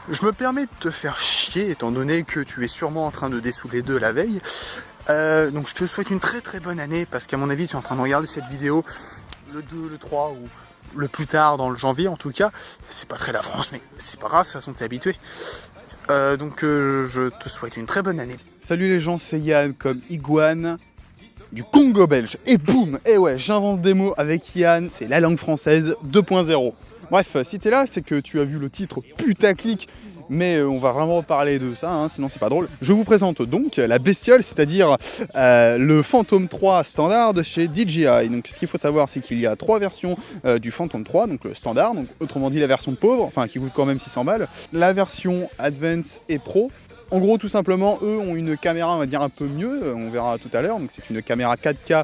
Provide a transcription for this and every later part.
Je me permets de te faire chier, étant donné que tu es sûrement en train de dessouler de la veille. Donc je te souhaite une très très bonne année, parce qu'à mon avis tu es en train de regarder cette vidéo le 2, le 3 ou le plus tard dans le janvier en tout cas. C'est pas très la France, mais c'est pas grave, de toute façon t'es habitué. Donc je te souhaite une très bonne année. Salut les gens, c'est Yann comme Iguane du Congo belge. Et boum, et ouais, j'invente des mots avec Yann, c'est la langue française 2.0. Bref, si t'es là, c'est que tu as vu le titre putaclic, mais on va vraiment parler de ça, hein, sinon c'est pas drôle. Je vous présente donc la bestiole, c'est-à-dire le Phantom 3 standard de chez DJI. Donc ce qu'il faut savoir, c'est qu'il y a 3 versions du Phantom 3, donc le standard, donc autrement dit la version pauvre, enfin qui coûte quand même 600 balles, la version Advance et Pro. En gros, tout simplement, eux ont une caméra, on va dire, un peu mieux, on verra tout à l'heure. Donc c'est une caméra 4K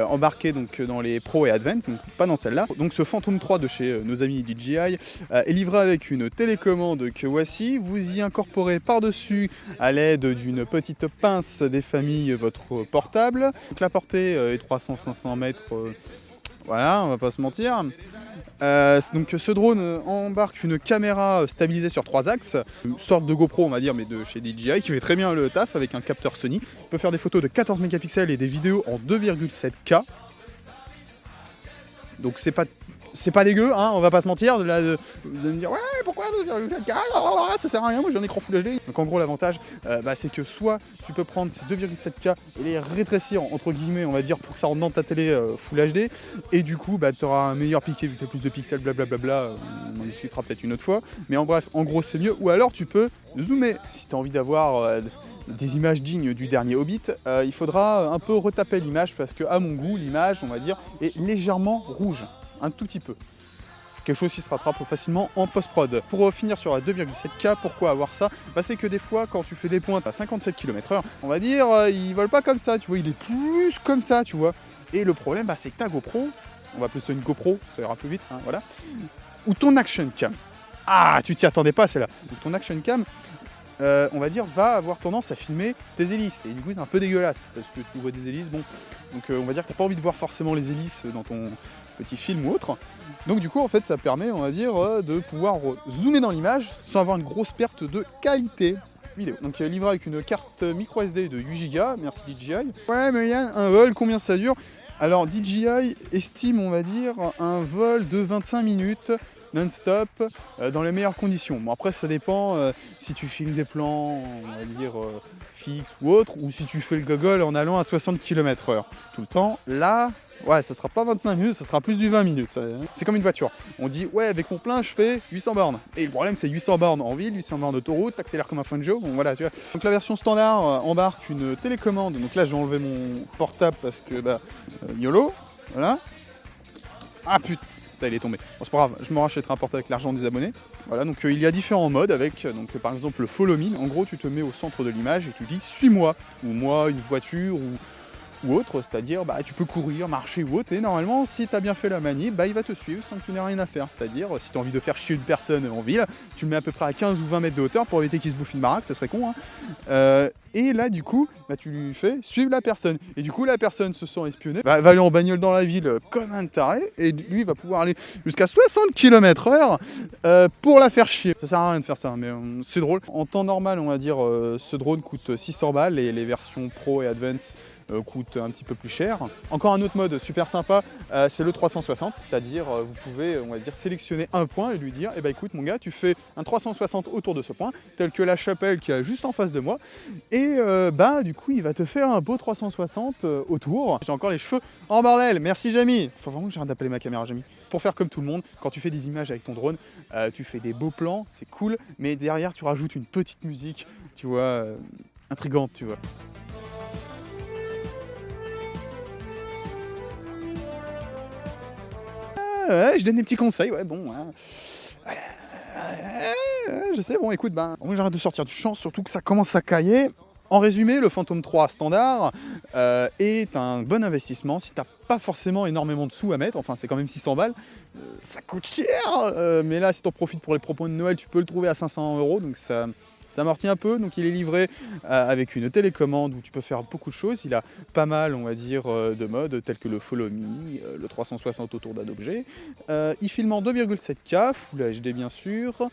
embarquée donc, dans les Pro et Advance, donc pas dans celle-là. Donc ce Phantom 3 de chez nos amis DJI est livré avec une télécommande que voici. Vous y incorporez par-dessus, à l'aide d'une petite pince des familles, votre portable. Donc la portée est 300-500 mètres, voilà, on va pas se mentir. Donc ce drone embarque une caméra stabilisée sur 3 axes, une sorte de GoPro on va dire, mais de chez DJI, qui fait très bien le taf avec un capteur Sony. Il peut faire des photos de 14 mégapixels et des vidéos en 2,7K. Donc c'est pas dégueu, hein, on va pas se mentir, de me dire ouais pourquoi 2,4K, ça sert à rien, moi j'ai un écran Full HD. Donc en gros l'avantage c'est que soit tu peux prendre ces 2,7K et les rétrécir entre guillemets on va dire pour que ça rentre dans ta télé Full HD, et du coup tu auras un meilleur piqué vu que tu as plus de pixels, blablabla, on en discutera peut-être une autre fois, mais en bref en gros c'est mieux. Ou alors tu peux zoomer si tu as envie d'avoir des images dignes du dernier Hobbit. Il faudra un peu retaper l'image parce que à mon goût l'image on va dire est légèrement rouge, un tout petit peu. Quelque chose qui se rattrape facilement en post-prod. Pour finir sur la 2,7K, pourquoi avoir ça? C'est que des fois, quand tu fais des pointes à 57 km/h, on va dire, il vole pas comme ça, tu vois, il est plus comme ça, tu vois. Et le problème, c'est que ta GoPro, on va appeler ça une GoPro, ça ira plus vite, hein, voilà, ou ton Action Cam. Ah, tu t'y attendais pas, celle-là. Donc ton Action Cam, on va dire, va avoir tendance à filmer tes hélices. Et du coup, c'est un peu dégueulasse, parce que tu vois des hélices, bon. Donc on va dire que t'as pas envie de voir forcément les hélices dans ton petit film ou autre. Donc du coup, en fait, ça permet, on va dire, de pouvoir zoomer dans l'image sans avoir une grosse perte de qualité vidéo. Donc livré avec une carte micro SD de 8 Go, merci DJI. Ouais, mais il y a un vol, combien ça dure? Alors DJI estime, on va dire, un vol de 25 minutes non-stop dans les meilleures conditions. Bon après ça dépend si tu filmes des plans, on va dire fixes ou autres, ou si tu fais le gogol en allant à 60 km/h tout le temps. Là, ouais, ça sera pas 25 minutes, ça sera plus du 20 minutes. C'est comme une voiture. On dit ouais avec mon plein je fais 800 bornes. Et le problème c'est 800 bornes en ville, 800 bornes d'autoroute, t'accélères comme un Funjo, bon voilà tu vois. Donc la version standard embarque une télécommande. Donc là j'ai enlevé mon portable parce que YOLO, voilà. Ah putain, il est tombé. Bon, c'est pas grave, je me rachèterai un portable avec l'argent des abonnés. Voilà, donc il y a différents modes avec, donc par exemple le Follow Me. En gros, tu te mets au centre de l'image et tu dis suis-moi, ou moi, une voiture, ou autre, c'est-à-dire tu peux courir, marcher ou autre, et normalement si tu as bien fait la manip, il va te suivre sans que tu n'aies rien à faire, c'est-à-dire si tu as envie de faire chier une personne en ville, tu le mets à peu près à 15 ou 20 mètres de hauteur pour éviter qu'il se bouffe une baraque, ça serait con, hein. Et là du coup, tu lui fais suivre la personne, et du coup la personne se sent espionnée, va aller en bagnole dans la ville comme un taré, et lui va pouvoir aller jusqu'à 60 km/h pour la faire chier. Ça sert à rien de faire ça, mais c'est drôle. En temps normal, on va dire, ce drone coûte 600 balles, et les versions Pro et Advance coûte un petit peu plus cher. Encore un autre mode super sympa, c'est le 360, c'est-à-dire vous pouvez, on va dire, sélectionner un point et lui dire, écoute mon gars, tu fais un 360 autour de ce point, tel que la chapelle qui est juste en face de moi, et du coup il va te faire un beau 360 autour. J'ai encore les cheveux en bordel, merci Jamie. Faut vraiment que j'arrête d'appeler ma caméra Jamie. Pour faire comme tout le monde, quand tu fais des images avec ton drone, tu fais des beaux plans, c'est cool, mais derrière tu rajoutes une petite musique, tu vois, intrigante, tu vois. Ouais, je donne des petits conseils, ouais, bon, hein. Voilà. Je sais, bon, écoute, j'arrête de sortir du champ, surtout que ça commence à cailler. En résumé, le Phantom 3 standard est un bon investissement si t'as pas forcément énormément de sous à mettre, enfin c'est quand même 600 balles, ça coûte cher, mais là si t'en profites pour les propos de Noël, tu peux le trouver à 500 €, donc ça Ça amortit un peu, donc il est livré avec une télécommande où tu peux faire beaucoup de choses. Il a pas mal, on va dire, de modes tels que le Follow Me, le 360 autour d'un objet. Il filme en 2,7K, Full HD bien sûr,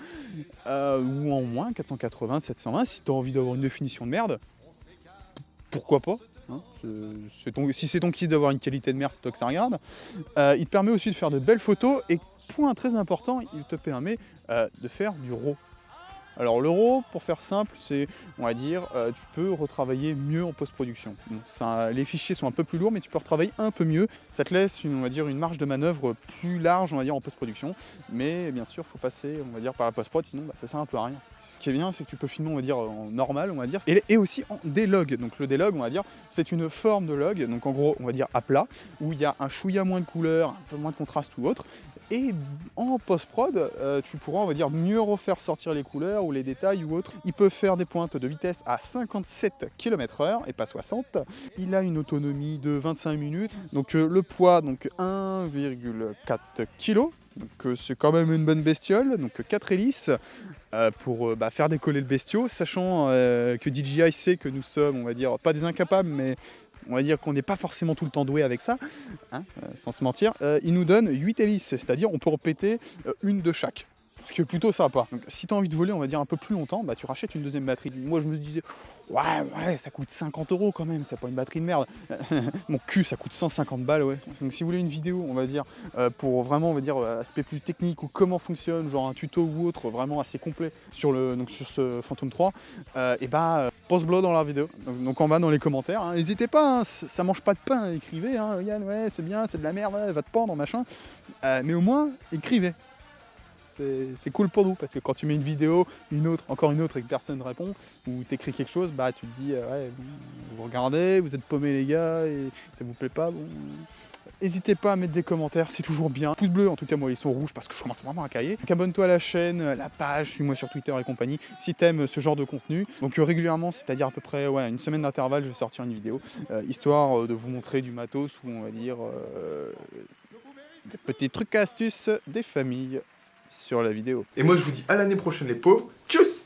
ou en moins 480, 720 si tu as envie d'avoir une définition de merde. Pourquoi pas hein, si c'est ton kiff d'avoir une qualité de merde, c'est toi que ça regarde. Il te permet aussi de faire de belles photos et point très important, il te permet de faire du RAW. Alors le RAW, pour faire simple, c'est, on va dire, tu peux retravailler mieux en post-production. Bon, les fichiers sont un peu plus lourds, mais tu peux retravailler un peu mieux. Ça te laisse, on va dire, une marge de manœuvre plus large, on va dire, en post-production. Mais bien sûr, il faut passer, on va dire, par la post-prod, sinon ça sert un peu à rien. Ce qui est bien, c'est que tu peux filmer, on va dire, en normal, on va dire, et aussi en D-log. Donc le D-log, on va dire, c'est une forme de log, donc en gros, on va dire à plat, où il y a un chouïa moins de couleurs, un peu moins de contraste ou autre. Et en post-prod, tu pourras, on va dire, mieux refaire sortir les couleurs ou les détails ou autres. Il peut faire des pointes de vitesse à 57 km/h et pas 60. Il a une autonomie de 25 minutes. Donc le poids, donc 1,4 kg. Donc c'est quand même une bonne bestiole. Donc 4 hélices pour faire décoller le bestiau, sachant que DJI sait que nous sommes, on va dire, pas des incapables, mais on va dire qu'on n'est pas forcément tout le temps doué avec ça, hein, sans se mentir. Il nous donne 8 hélices, c'est-à-dire on peut en péter une de chaque. Ce qui est plutôt sympa. Donc si tu as envie de voler, on va dire un peu plus longtemps, tu rachètes une deuxième batterie. Moi je me disais, ouais, ça coûte 50 € quand même, c'est pas une batterie de merde. Mon cul, ça coûte 150 balles, ouais. Donc si vous voulez une vidéo, on va dire, pour vraiment, on va dire, aspect plus technique ou comment fonctionne, genre un tuto ou autre, vraiment assez complet sur ce Phantom 3, post-blow dans la vidéo. Donc en bas dans les commentaires, hein. N'hésitez pas, hein, ça mange pas de pain, écrivez, hein, Yann, ouais, c'est bien, c'est de la merde, va te pendre, machin. Mais au moins, écrivez. C'est cool pour nous, parce que quand tu mets une vidéo, encore une autre et que personne ne répond, ou t'écris quelque chose, tu te dis, ouais, bon, vous regardez, vous êtes paumés les gars, et ça vous plaît pas, bon... N'hésitez pas à mettre des commentaires, c'est toujours bien. Pouce bleu, en tout cas moi ils sont rouges parce que je commence vraiment à cailler. Donc abonne-toi à la chaîne, à la page, suis-moi sur Twitter et compagnie, si t'aimes ce genre de contenu. Donc régulièrement, c'est-à-dire à peu près une semaine d'intervalle, je vais sortir une vidéo, histoire de vous montrer du matos, ou on va dire des petits trucs et astuces des familles sur la vidéo. Et moi je vous dis à l'année prochaine les pauvres, tchuss!